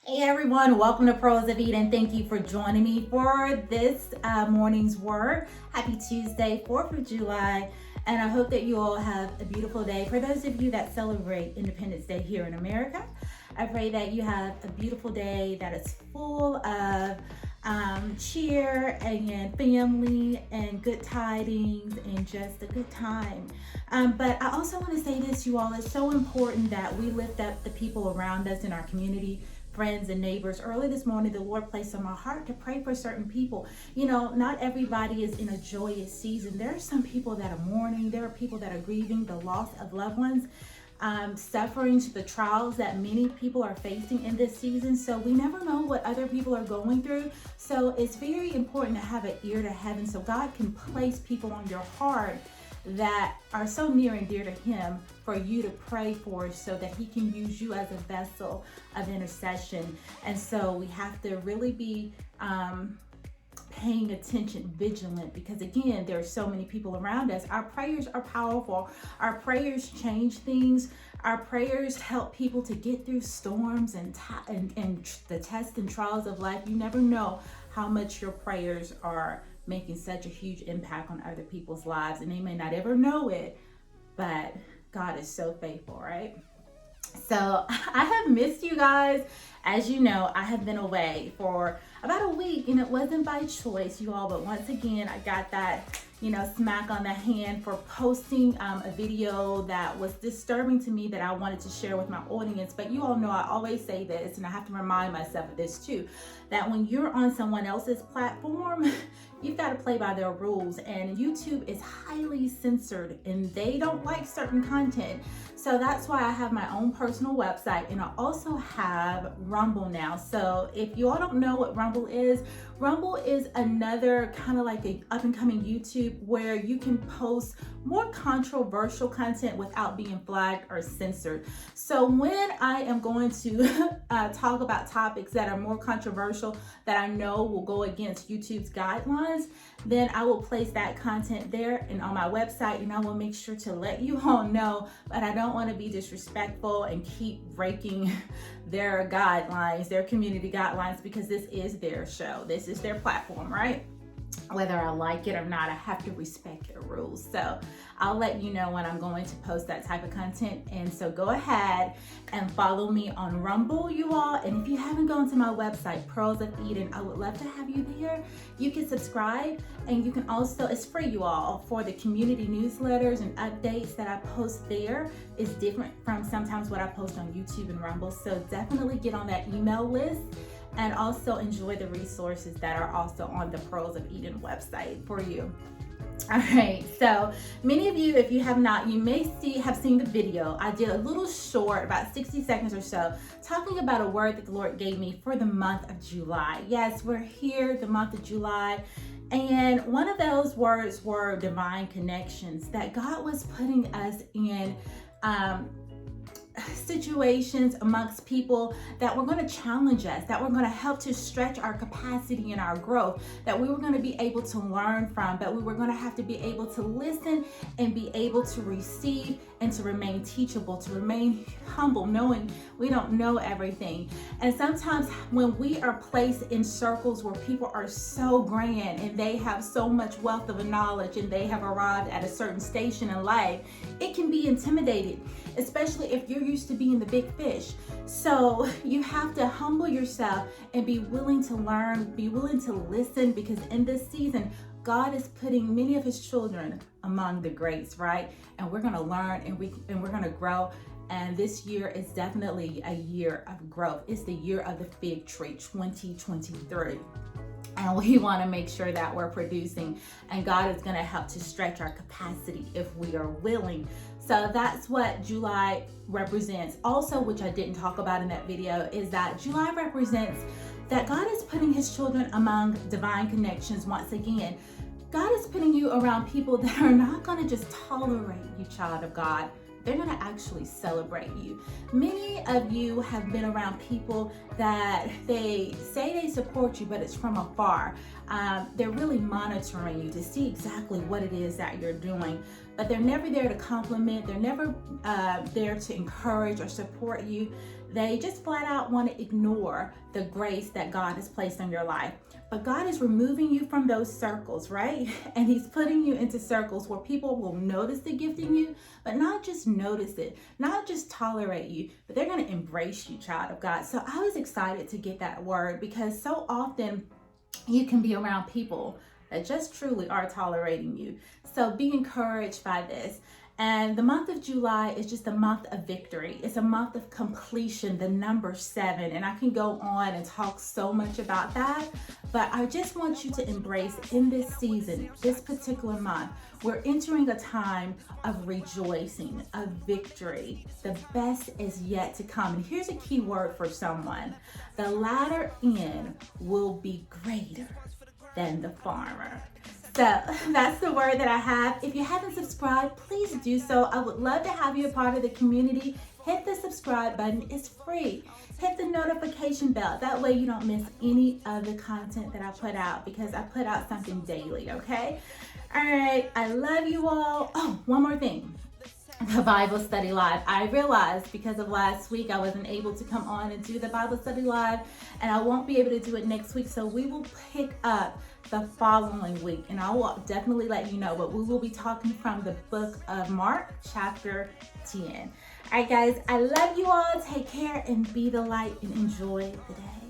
Hey everyone, welcome to Pros of Eden. Thank you for joining me for this morning's word. Happy Tuesday, 4th of July, and I hope that you all have a beautiful day. For those of you that celebrate Independence Day here in America, I pray that you have a beautiful day that is full of cheer and family and good tidings and just a good time. But I also want to say this, you all, it's so important that we lift up the people around us in our community, friends and neighbors. Early this morning, the Lord placed on my heart to pray for certain people. You know, not everybody is in a joyous season. There are some people that are mourning. There are people that are grieving the loss of loved ones, suffering the trials that many people are facing in this season. So we never know what other people are going through. So it's very important to have an ear to heaven so God can place people on your heart that are so near and dear to him for you to pray for so that he can use you as a vessel of intercession. And so we have to really be paying attention, vigilant, because again, there are so many people around us. Our prayers are powerful. Our prayers change things. Our prayers help people to get through storms and the tests and trials of life. You never know how much your prayers are making such a huge impact on other people's lives, and they may not ever know it, but God is so faithful, right? So I have missed you guys. As you know, I have been away for about a week, and it wasn't by choice, you all, but once again, I got that, smack on the hand for posting a video that was disturbing to me that I wanted to share with my audience. But you all know I always say this, and I have to remind myself of this too, that when you're on someone else's platform, you've got to play by their rules, and YouTube is highly censored and they don't like certain content. So that's why I have my own personal website, and I also have Rumble now. So if you all don't know what Rumble is another kind of like a up and coming YouTube where you can post more controversial content without being flagged or censored. So when I am going to talk about topics that are more controversial that I know will go against YouTube's guidelines, then I will place that content there and on my website, and I will make sure to let you all know. But I don't want to be disrespectful and keep breaking their guidelines, their community guidelines, because this is their show. This is their platform, right? Whether I like it or not, I have to respect their rules. So I'll let you know when I'm going to post that type of content. And so go ahead and follow me on Rumble, you all. And if you haven't gone to my website, Pearls of Eden, I would love to have you there. You can subscribe, and you can also, it's free, you all, for the community newsletters and updates that I post there is different from sometimes what I post on YouTube and Rumble. So definitely get on that email list, and also enjoy the resources that are also on the Pearls of Eden website for you. All right, so many of you, if you have not, you may have seen the video. I did a little short, about 60 seconds or so, talking about a word that the Lord gave me for the month of July. Yes, we're here, the month of July. And one of those words were divine connections, that God was putting us in situations amongst people that were going to challenge us, that were going to help to stretch our capacity and our growth, that we were going to be able to learn from, but we were going to have to be able to listen and be able to receive and to remain teachable, to remain humble, knowing we don't know everything. And sometimes when we are placed in circles where people are so grand and they have so much wealth of knowledge and they have arrived at a certain station in life, it can be intimidating, especially if you're used to being the big fish. So you have to humble yourself and be willing to learn, be willing to listen, because in this season, God is putting many of his children among the greats, right? And we're going to learn, and we're going to grow. And this year is definitely a year of growth. It's the year of the fig tree, 2023. And we want to make sure that we're producing, and God is going to help to stretch our capacity if we are willing. So that's what July represents. Also, which I didn't talk about in that video, is that July represents that God is putting his children among divine connections once again. God is putting you around people that are not going to just tolerate you, child of God. They're going to actually celebrate you. Many of you have been around people that they say they support you, but it's from afar. They're really monitoring you to see exactly what it is that you're doing, but they're never there to compliment. They're never there to encourage or support you. They just flat out want to ignore the grace that God has placed on your life. But God is removing you from those circles, right? And he's putting you into circles where people will notice the gift in you, but not just notice it, not just tolerate you, but they're going to embrace you, child of God. So I was excited to get that word, because so often you can be around people that just truly are tolerating you. So be encouraged by this. And the month of July is just a month of victory. It's a month of completion, the number 7. And I can go on and talk so much about that. But I just want you to embrace in this season, this particular month, we're entering a time of rejoicing, of victory. The best is yet to come. And here's a key word for someone. The latter end will be greater than the former. So that's the word that I have. If you haven't subscribed, please do so. I would love to have you a part of the community. Hit the subscribe button. It's free. Hit the notification bell. That way you don't miss any of the content that I put out, because I put out something daily, okay? All right. I love you all. Oh, one more thing. The Bible Study Live. I realized because of last week I wasn't able to come on and do the Bible Study Live, and I won't be able to do it next week. So we will pick up the following week, and I will definitely let you know. But we will be talking from the book of Mark, chapter 10. All right, guys, I love you all. Take care and be the light and enjoy the day.